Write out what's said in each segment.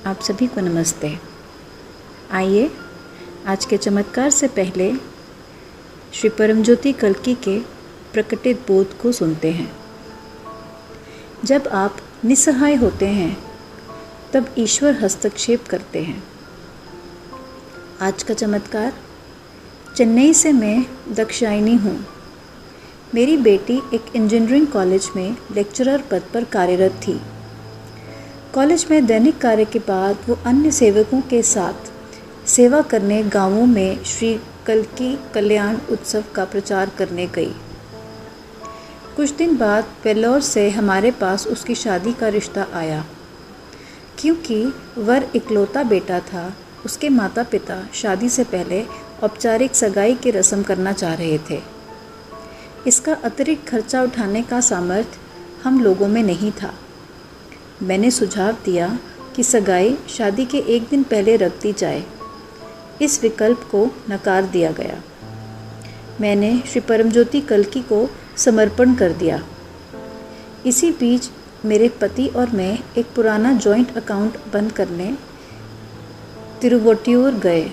आप सभी को नमस्ते। आइए आज के चमत्कार से पहले श्री परमज्योति कल्की के प्रकटित बोध को सुनते हैं। जब आप निस्सहाय होते हैं तब ईश्वर हस्तक्षेप करते हैं। आज का चमत्कार। चेन्नई से मैं दाक्षायणी हूँ। मेरी बेटी एक इंजीनियरिंग कॉलेज में लेक्चरर पद पर कार्यरत थी। कॉलेज में दैनिक कार्य के बाद वो अन्य सेवकों के साथ सेवा करने गांवों में श्री कल्की कल्याण उत्सव का प्रचार करने गई। कुछ दिन बाद वेल्लोर से हमारे पास उसकी शादी का रिश्ता आया। क्योंकि वर इकलौता बेटा था, उसके माता पिता शादी से पहले औपचारिक सगाई की रस्म करना चाह रहे थे। इसका अतिरिक्त खर्चा उठाने का सामर्थ्य हम लोगों में नहीं था। मैंने सुझाव दिया कि सगाई शादी के एक दिन पहले रख दी जाए। इस विकल्प को नकार दिया गया। मैंने श्री परमज्योति कल्की को समर्पण कर दिया। इसी बीच मेरे पति और मैं एक पुराना जॉइंट अकाउंट बंद करने तिरुवोट्टियूर गए,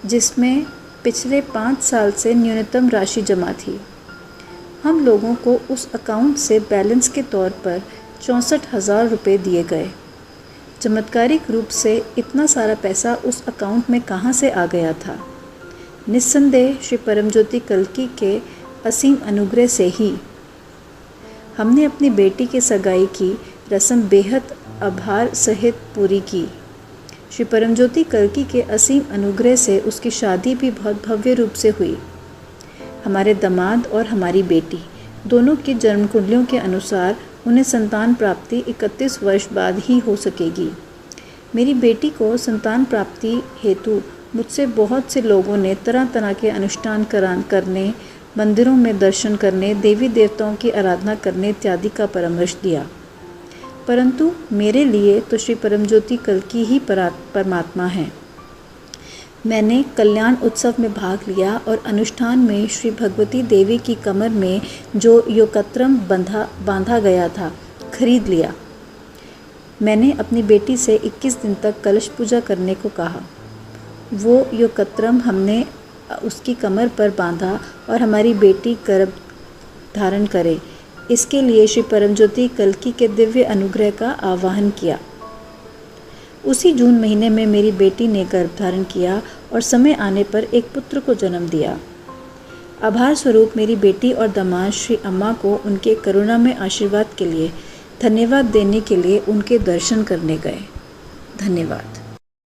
जिसमें पिछले 5 साल से न्यूनतम राशि जमा थी। हम लोगों को उस अकाउंट से बैलेंस के तौर पर 64,000 रुपये दिए गए। चमत्कारिक रूप से इतना सारा पैसा उस अकाउंट में कहाँ से आ गया था? निस्संदेह श्री परमज्योति कल्की के असीम अनुग्रह से ही। हमने अपनी बेटी की सगाई की रस्म बेहद आभार सहित पूरी की। श्री परमज्योति कल्की के असीम अनुग्रह से उसकी शादी भी बहुत भव्य रूप से हुई। हमारे दामाद और हमारी बेटी दोनों की जन्म कुंडलियों के अनुसार उन्हें संतान प्राप्ति 31 वर्ष बाद ही हो सकेगी। मेरी बेटी को संतान प्राप्ति हेतु मुझसे बहुत से लोगों ने तरह तरह के अनुष्ठान करने, मंदिरों में दर्शन करने, देवी देवताओं की आराधना करने इत्यादि का परामर्श दिया। परंतु मेरे लिए तो श्री परमज्योति कल्की ही परमात्मा है। मैंने कल्याण उत्सव में भाग लिया और अनुष्ठान में श्री भगवती देवी की कमर में जो योगत्रम बांधा गया था खरीद लिया। मैंने अपनी बेटी से 21 दिन तक कलश पूजा करने को कहा। वो योगत्रम हमने उसकी कमर पर बांधा और हमारी बेटी गर्भ धारण करे, इसके लिए श्री परमज्योति कल्की के दिव्य अनुग्रह का आवाहन किया। उसी जून महीने में मेरी बेटी ने गर्भ धारण किया और समय आने पर एक पुत्र को जन्म दिया। आभार स्वरूप मेरी बेटी और दामाद श्री अम्मा को उनके करुणा में आशीर्वाद के लिए धन्यवाद देने के लिए उनके दर्शन करने गए। धन्यवाद।